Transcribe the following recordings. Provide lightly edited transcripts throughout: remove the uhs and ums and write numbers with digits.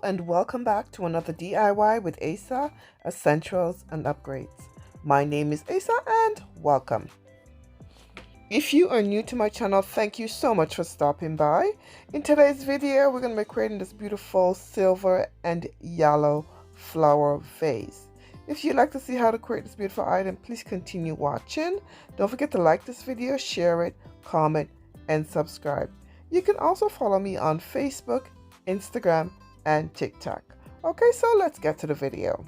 and welcome back to another DIY with Asa, Essentials and Upgrades. My name is Asa and welcome. If you are new to my channel, thank you so much for stopping by. In today's video, we're going to be creating this beautiful silver and yellow flower vase. If you'd like to see how to create this beautiful item, please continue watching. Don't forget to like this video, share it, comment, and subscribe. You can also follow me on Facebook, Instagram, and TikTok. Okay, so let's get to the video.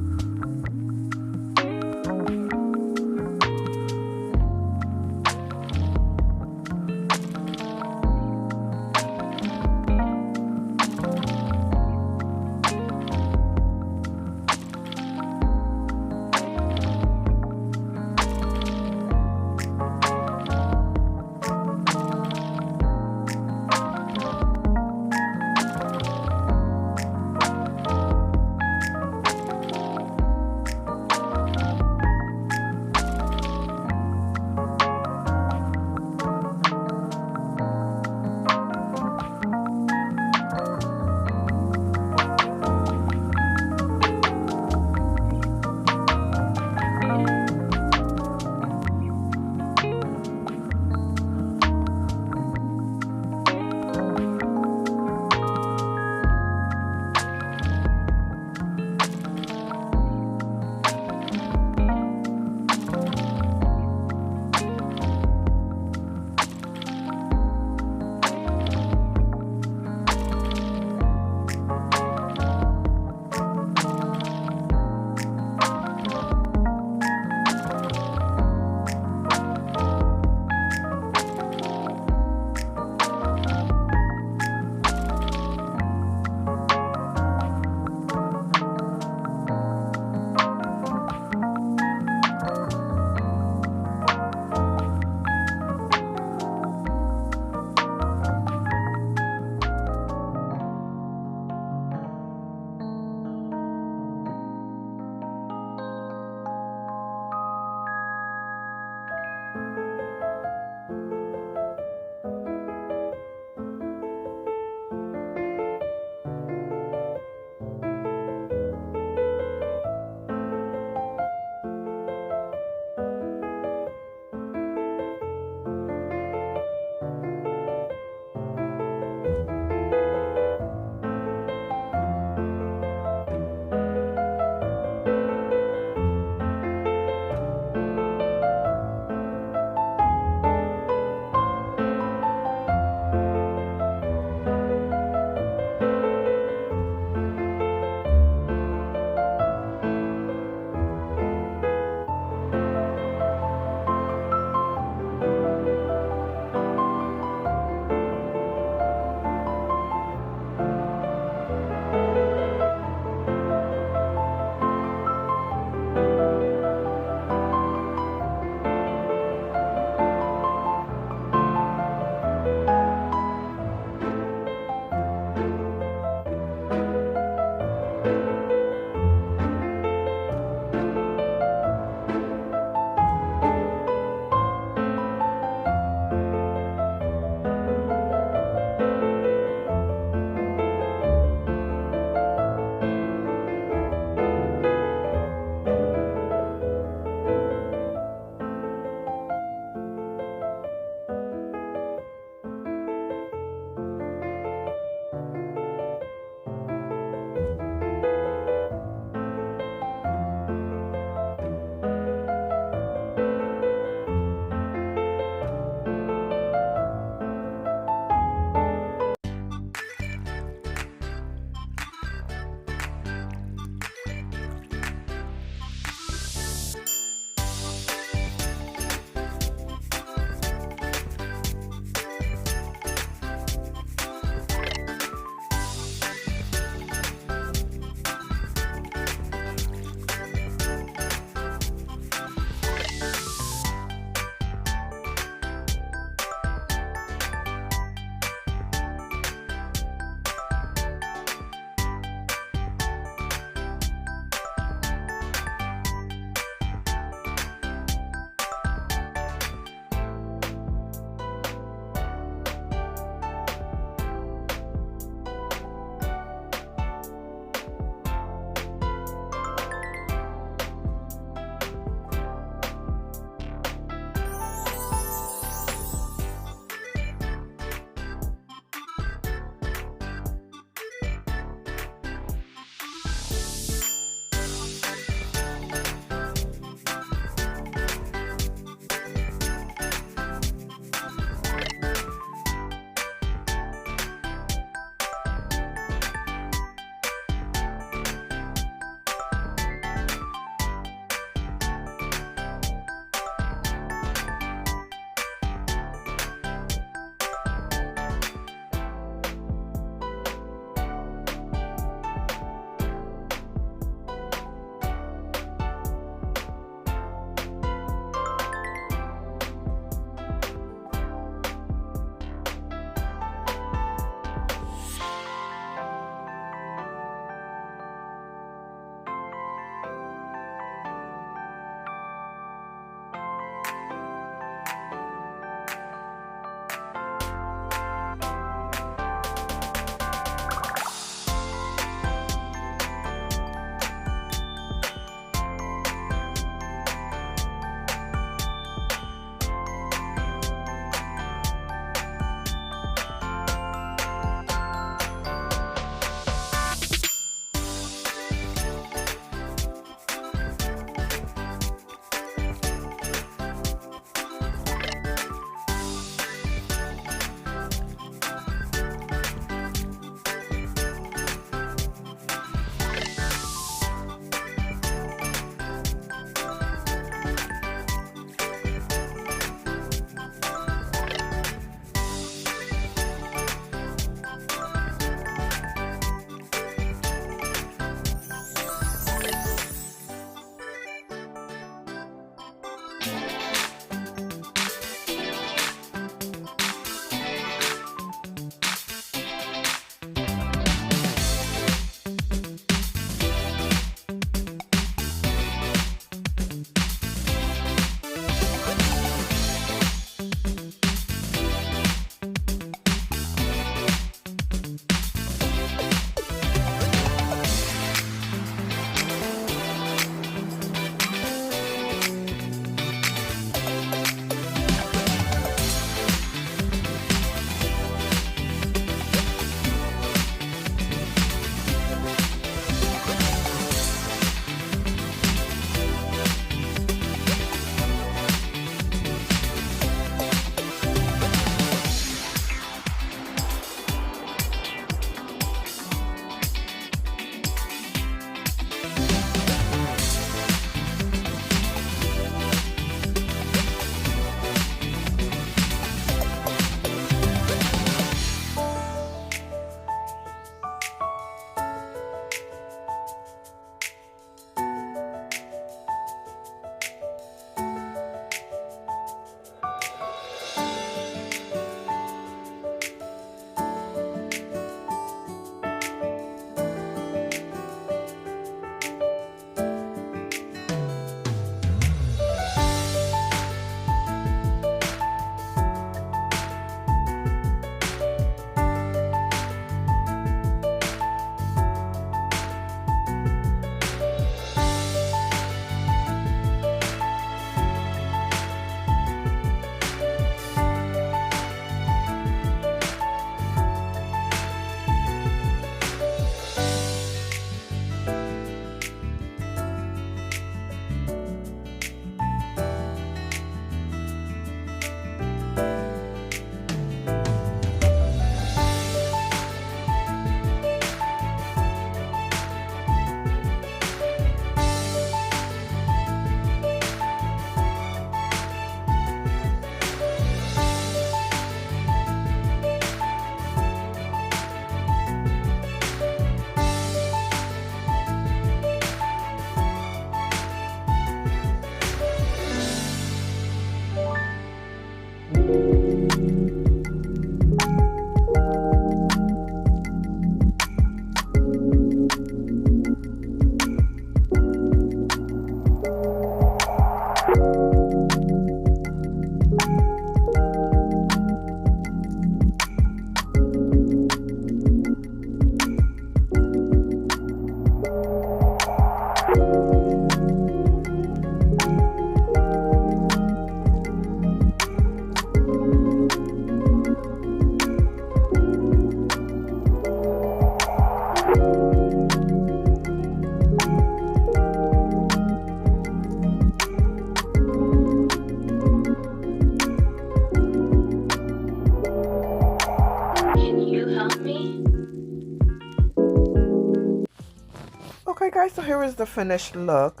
Okay guys, so here is the finished look.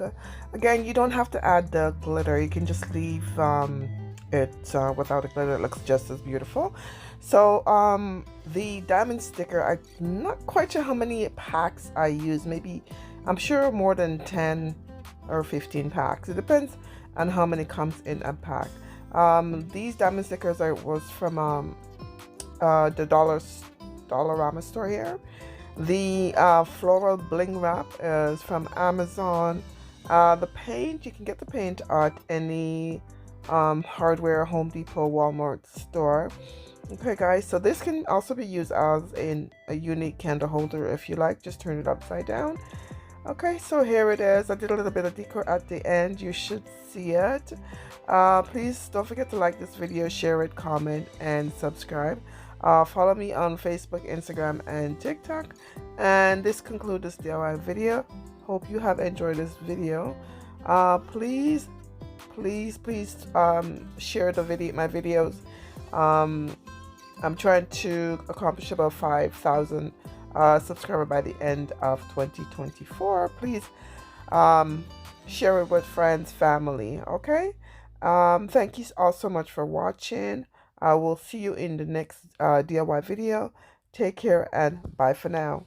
Again, you don't have to add the glitter. You can just leave it without the glitter. It looks just as beautiful. So the diamond sticker, I'm not quite sure how many packs I use. Maybe, I'm sure more than 10 or 15 packs. It depends on how many comes in a pack. These diamond stickers was from the Dollarama store here. The floral bling wrap is from Amazon. The paint, you can get the paint at any hardware, Home Depot, Walmart store. Okay guys, so this can also be used as a unique candle holder if you like. Just turn it upside down. Okay, so here it is. I did a little bit of decor at the end. You should see it. Please don't forget to like this video, share it, comment, and subscribe. Follow me on Facebook, Instagram, and TikTok. And this concludes this DIY video. Hope you have enjoyed this video. Please share my videos. I'm trying to accomplish about 5,000 subscriber by the end of 2024. Please share it with friends, family. Okay. Thank you all so much for watching. I will see you in the next DIY video. Take care and bye for now.